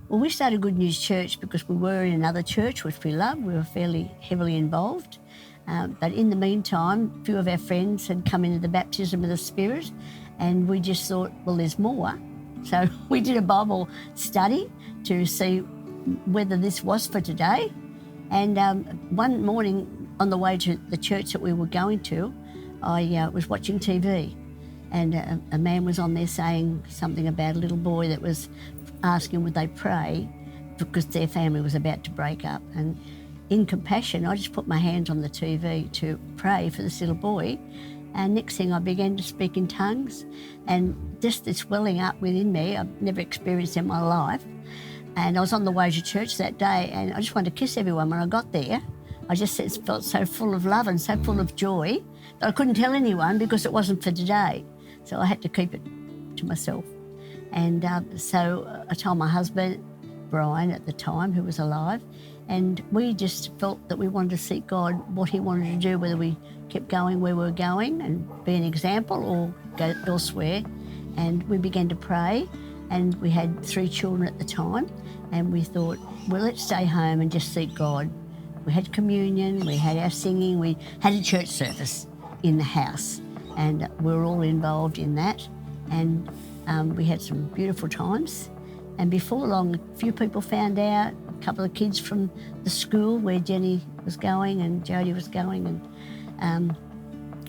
Well, we started Good News Church because we were in another church, which we loved. We were fairly heavily involved. But in the meantime, a few of our friends had come into the baptism of the Spirit, and we just thought, well, there's more. So we did a Bible study to see whether this was for today. And one morning on the way to the church that we were going to, I was watching TV, and a man was on there saying something about a little boy that was asking would they pray because their family was about to break up. And in compassion, I just put my hands on the TV to pray for this little boy. And next thing I began to speak in tongues, and just this welling up within me, I've never experienced in my life. And I was on the way to church that day, and I just wanted to kiss everyone. When I got there, I just felt so full of love and so full of joy that I couldn't tell anyone because it wasn't for today. So I had to keep it to myself. And so I told my husband, Brian at the time, who was alive, and we just felt that we wanted to seek God, what he wanted to do, whether we kept going where we were going and be an example or go elsewhere. And we began to pray, and we had 3 children at the time, and we thought, well, let's stay home and just seek God. We had communion, we had our singing, we had a church service in the house, and we were all involved in that. And we had some beautiful times. And before long, a few people found out, a couple of kids from the school where Jenny was going and Jodie was going, and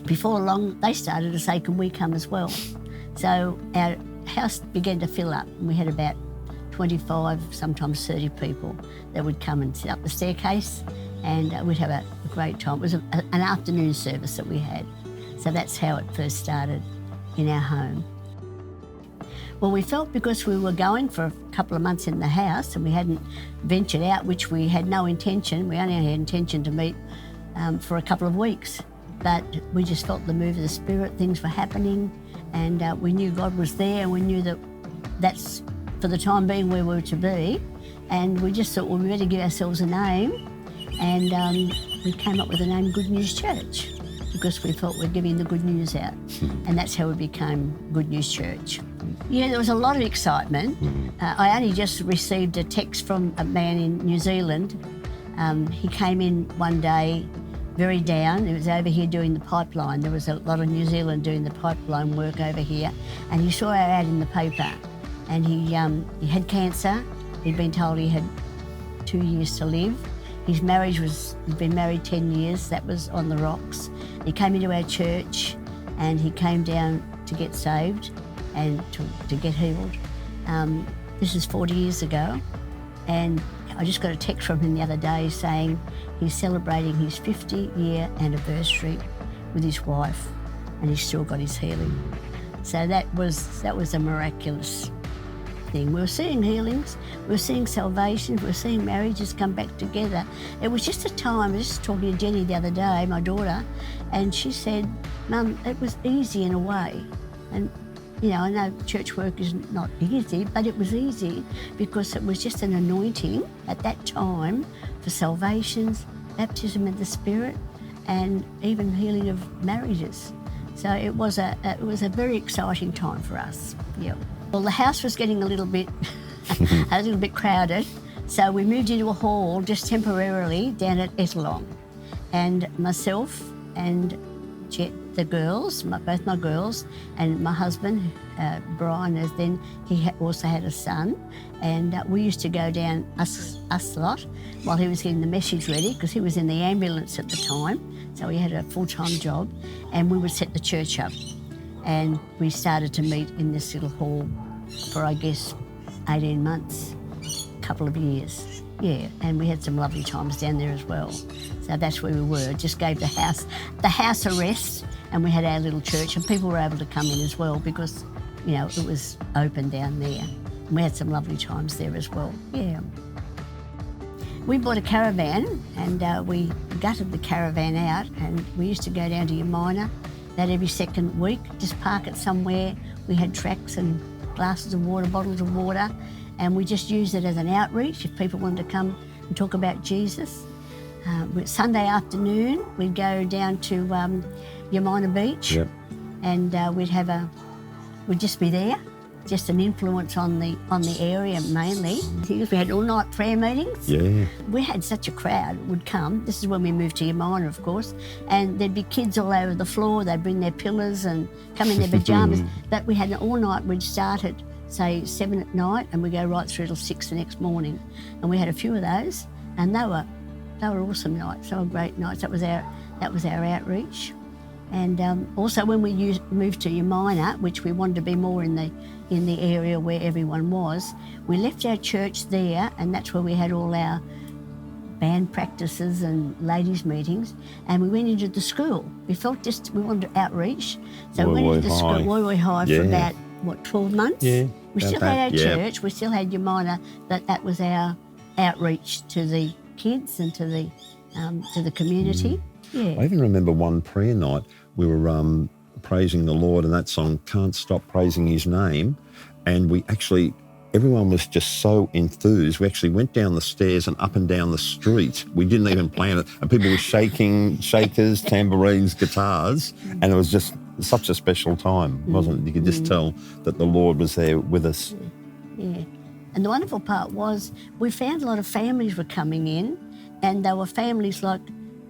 before long they started to say, can we come as well? So our house began to fill up, and we had about 25, sometimes 30 people that would come and sit up the staircase, and we'd have a great time. It was an afternoon service that we had. So that's how it first started in our home. Well, we felt because we were going for a couple of months in the house and we hadn't ventured out, which we had no intention, we only had intention to meet for a couple of weeks, but we just felt the move of the Spirit, things were happening, and we knew God was there, and we knew that that's for the time being where we were to be, and we just thought, well, we better give ourselves a name, and we came up with the name Good News Church because we felt we're giving the good news out, and that's how we became Good News Church. Yeah, there was a lot of excitement. I only just received a text from a man in New Zealand. He came in one day very down. He was over here doing the pipeline. There was a lot of New Zealand doing the pipeline work over here, and he saw our ad in the paper, and he had cancer. He'd been told he had 2 years to live. His marriage he'd been married 10 years, that was on the rocks. He came into our church and he came down to get saved and to get healed. This is 40 years ago, and I just got a text from him the other day saying he's celebrating his 50-year anniversary with his wife, and he's still got his healing. So that was a miraculous thing. We were seeing healings, we were seeing salvations, we were seeing marriages come back together. It was just a time. I was just talking to Jenny the other day, my daughter, and she said, Mum, it was easy in a way. And you know, I know church work is not easy, but it was easy because it was just an anointing at that time for salvations, baptism of the Spirit, and even healing of marriages. So it was a very exciting time for us. Yeah. Well, the house was getting a little bit crowded, so we moved into a hall just temporarily down at Ettalong, and myself and the girls, both my girls, and my husband, Brian, he also had a son, and we used to go down us lot while he was getting the message ready, because he was in the ambulance at the time, so he had a full-time job, and we would set the church up. And we started to meet in this little hall for, I guess, 18 months, a couple of years. Yeah, and we had some lovely times down there as well. So that's where we were. Just gave the house a rest, and we had our little church, and people were able to come in as well because, you know, it was open down there. And we had some lovely times there as well. Yeah. We bought a caravan, and we gutted the caravan out, and we used to go down to Yamina that every second week, just park it somewhere. We had tracks and glasses of water, bottles of water, and we just used it as an outreach if people wanted to come and talk about Jesus. Sunday afternoon, we'd go down to Yamina Beach, yep. And we'd just be there just an influence on the area mainly. We had all-night prayer meetings. Yeah. We had such a crowd would come. This is when we moved to Yamina, of course, and there'd be kids all over the floor. They'd bring their pillows and come in their pyjamas. But we had an all-night. We'd start at, say, 7 at night, and we go right through till 6 the next morning. And we had a few of those, and they were awesome nights. They were great nights. That was our outreach. And also when we moved to Yamina, which we wanted to be more in the area where everyone was, we left our church there, and that's where we had all our band practices and ladies' meetings, and we went into the school. We wanted to outreach, so we went into the school, Woy High, for about, 12 months? Yeah. We still had our church, we still had Yamina, but that was our outreach to the kids and to the community. Yeah. I even remember one prayer night, we were praising the Lord, and that song, Can't Stop Praising His Name, and everyone was just so enthused. We actually went down the stairs and up and down the street. We didn't even plan it, and people were shaking, shakers, tambourines, guitars, and it was just such a special time, wasn't it? You could just tell that the Lord was there with us. Yeah. And the wonderful part was we found a lot of families were coming in, and they were families like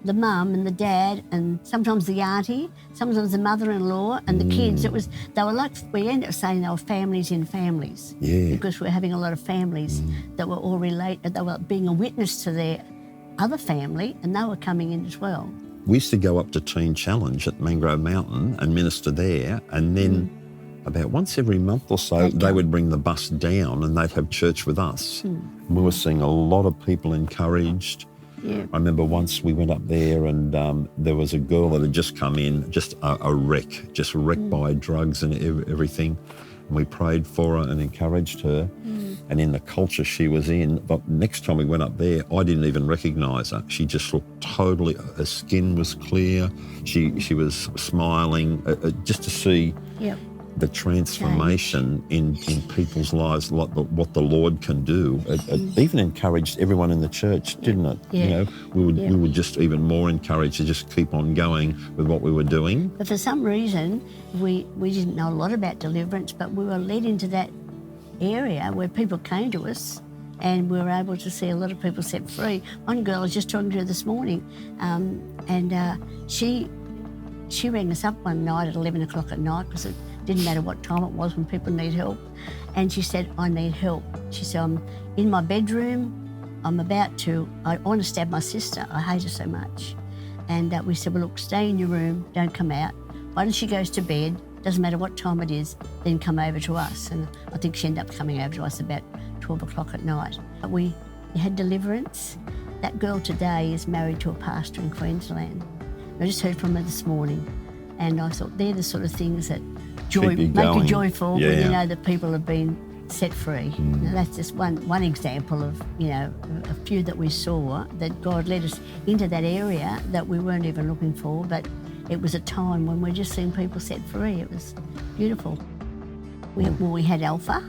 the mum and the dad, and sometimes the auntie, sometimes the mother-in-law and the kids. They were like, we ended up saying they were families in families. Yeah. Because we're having a lot of families that were all related, they were being a witness to their other family, and they were coming in as well. We used to go up to Teen Challenge at Mangrove Mountain and minister there, and then about once every month or so, they would bring the bus down and they'd have church with us. We were seeing a lot of people encouraged. Yeah. I remember once we went up there, and there was a girl that had just come in, just a wreck, just wrecked by drugs and everything. And we prayed for her and encouraged her. And in the culture she was in, but next time we went up there, I didn't even recognise her. She just looked totally, her skin was clear. She was smiling, just to see the transformation in people's lives, like what the Lord can do. It even encouraged everyone in the church, didn't it? Yeah. You know, we were just even more encouraged to just keep on going with what we were doing. But for some reason, we didn't know a lot about deliverance, but we were led into that area where people came to us, and we were able to see a lot of people set free. One girl I was just talking to this morning, and she rang us up one night at 11 o'clock at night, because it didn't matter what time it was when people need help. And she said, I need help. She said, I'm in my bedroom, I want to stab my sister. I hate her so much. And we said, well, look, stay in your room, don't come out. Why don't she goes to bed, doesn't matter what time it is, then come over to us. And I think she ended up coming over to us about 12 o'clock at night. But we had deliverance. That girl today is married to a pastor in Queensland. I just heard from her this morning, and I thought they're the sort of things that make you joyful when you know that people have been set free. Now, that's just one example of, a few that we saw, that God led us into that area that we weren't even looking for, but it was a time when we're just seeing people set free. It was beautiful. We had Alpha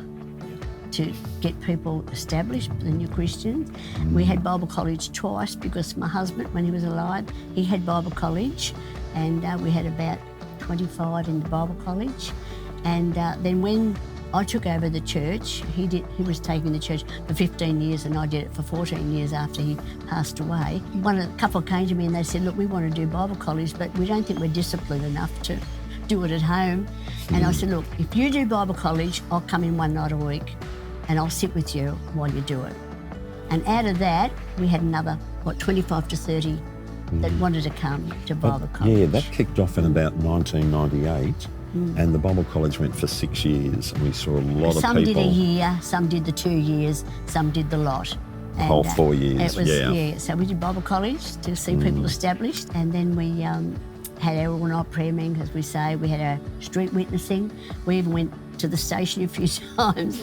to get people established, the new Christians. We had Bible college twice, because my husband, when he was alive, he had Bible college, and we had about 25 in the Bible college. And then when I took over the church, he was taking the church for 15 years, and I did it for 14 years after he passed away. A couple came to me and they said, look, we want to do Bible college, but we don't think we're disciplined enough to do it at home. And I said, look, if you do Bible college, I'll come in one night a week and I'll sit with you while you do it. And out of that, we had another, 25 to 30 that wanted to come to Bible college. Yeah, that kicked off in about 1998, and the Bible college went for 6 years, and we saw a lot of people. Some did a year, some did the 2 years, some did the lot. The whole 4 years, So we did Bible college to see people established, and then we had our all-night prayer meeting, as we say. We had our street witnessing. We even went to the station a few times.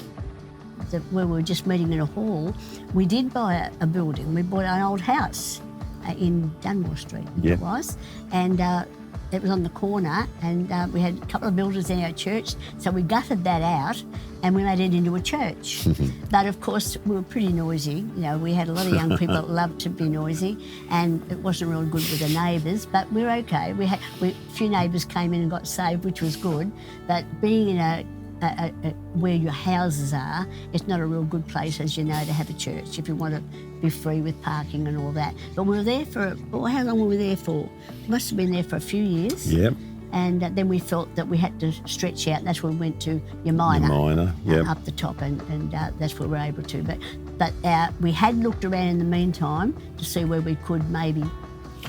Where we were just meeting in a hall. We did buy a building. We bought an old house in Dunmore Street, it was, and it was on the corner, and we had a couple of builders in our church, so we gutted that out and we made it into a church. But of course, we were pretty noisy. We had a lot of young people that loved to be noisy, and it wasn't real good with the neighbours, but we're okay. A few neighbours came in and got saved, which was good, but being in a where your houses are, it's not a real good place, as you know, to have a church if you want to be free with parking and all that. But we were there for, how long were we there for? Must have been there for a few years. Yep. And then we felt that we had to stretch out. That's when we went to Yamina, yep. Up the top, and that's where we were able to. But we had looked around in the meantime to see where we could maybe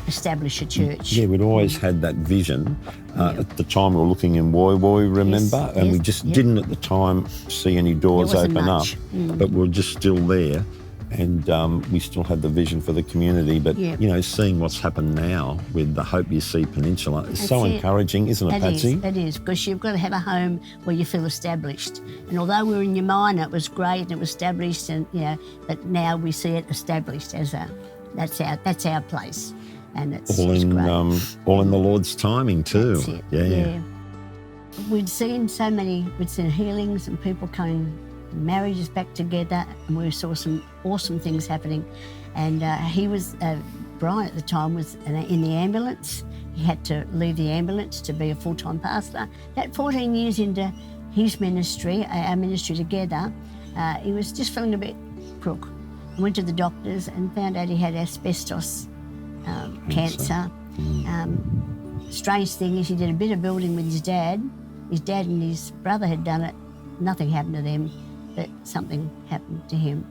establish a church. Yeah, we'd always had that vision. At the time we were looking in Woy, remember? And we just didn't at the time see any doors open up. But we were just still there. And we still had the vision for the community. But, you know, seeing what's happened now with the HopeUC Peninsula is so encouraging, isn't it, Patsy? It is, because you've got to have a home where you feel established. And although we were in Yamina, it was great and it was established, and, you know, but now we see it established as that's our place. And it's great. All in the Lord's timing too. That's it. Yeah. We'd seen healings and people coming, marriages back together, and we saw some awesome things happening. And he was, Brian at the time was in the ambulance. He had to leave the ambulance to be a full-time pastor. That 14 years into his ministry, our ministry together, he was just feeling a bit crook. Went to the doctors and found out he had asbestos cancer. Strange thing is he did a bit of building with his dad. His dad and his brother had done it. Nothing happened to them, but something happened to him.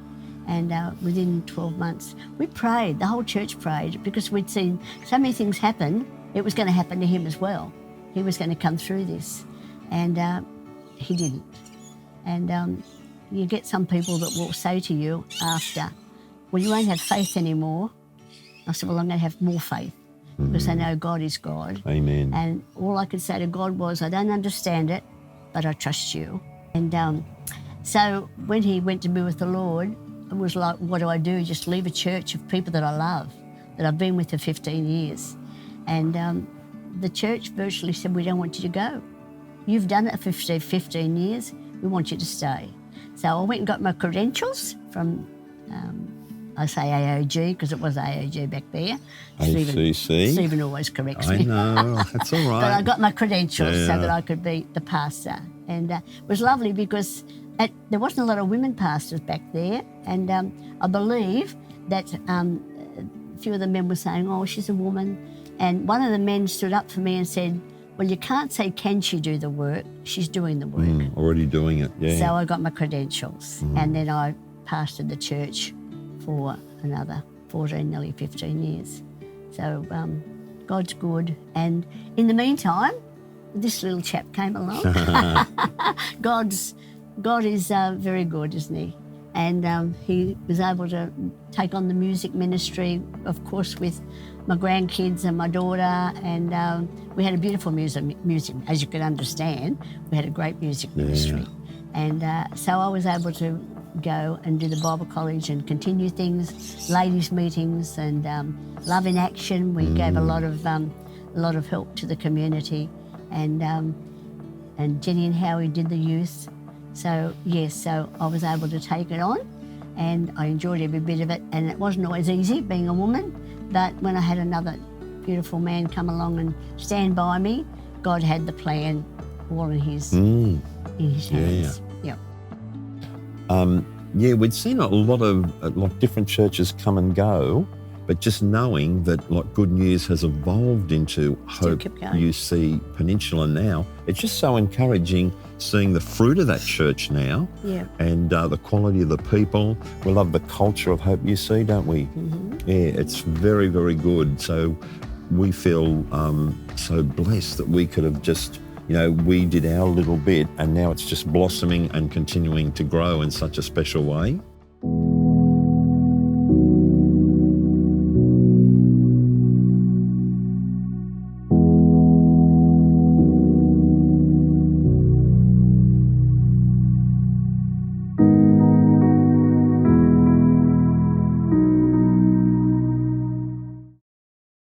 And within 12 months, we prayed, the whole church prayed, because we'd seen so many things happen. It was going to happen to him as well. He was going to come through this. And he didn't. And you get some people that will say to you after, well, you won't have faith anymore. I said, well, I'm going to have more faith because I know God is God. Amen. And all I could say to God was, I don't understand it, but I trust you. And so when he went to be with the Lord, it was like, what do I do? Just leave a church of people that I love, that I've been with for 15 years. And the church virtually said, we don't want you to go. You've done it for 15 years. We want you to stay. So I went and got my credentials from... I say AOG because it was AOG back there. ACC. Stephen always corrects me. I know, that's all right. But I got my credentials so that I could be the pastor. And it was lovely because there wasn't a lot of women pastors back there. And I believe that a few of the men were saying, oh, she's a woman. And one of the men stood up for me and said, well, you can't say, can she do the work? She's doing the work. Already doing it, yeah. So I got my credentials. And then I pastored the church for another 14, nearly 15 years. So God's good. And in the meantime, this little chap came along. God is very good, isn't he? And he was able to take on the music ministry, of course, with my grandkids and my daughter. And we had a beautiful music, as you can understand. We had a great music ministry. And so I was able to go and do the Bible college and continue things, ladies' meetings and Love in Action. We gave a lot of help to the community, and Jenny and Howie did the youth. So yes, so I was able to take it on, and I enjoyed every bit of it. And it wasn't always easy being a woman, but when I had another beautiful man come along and stand by me, God had the plan all in His hands. Yeah, we'd seen a lot of different churches come and go, but just knowing that like Good News has evolved into HopeUC Peninsula now, it's just so encouraging seeing the fruit of that church now, and the quality of the people. We love the culture of HopeUC, don't we? Yeah, it's very, very good. So we feel so blessed that we could have just, you know, we did our little bit and now it's just blossoming and continuing to grow in such a special way.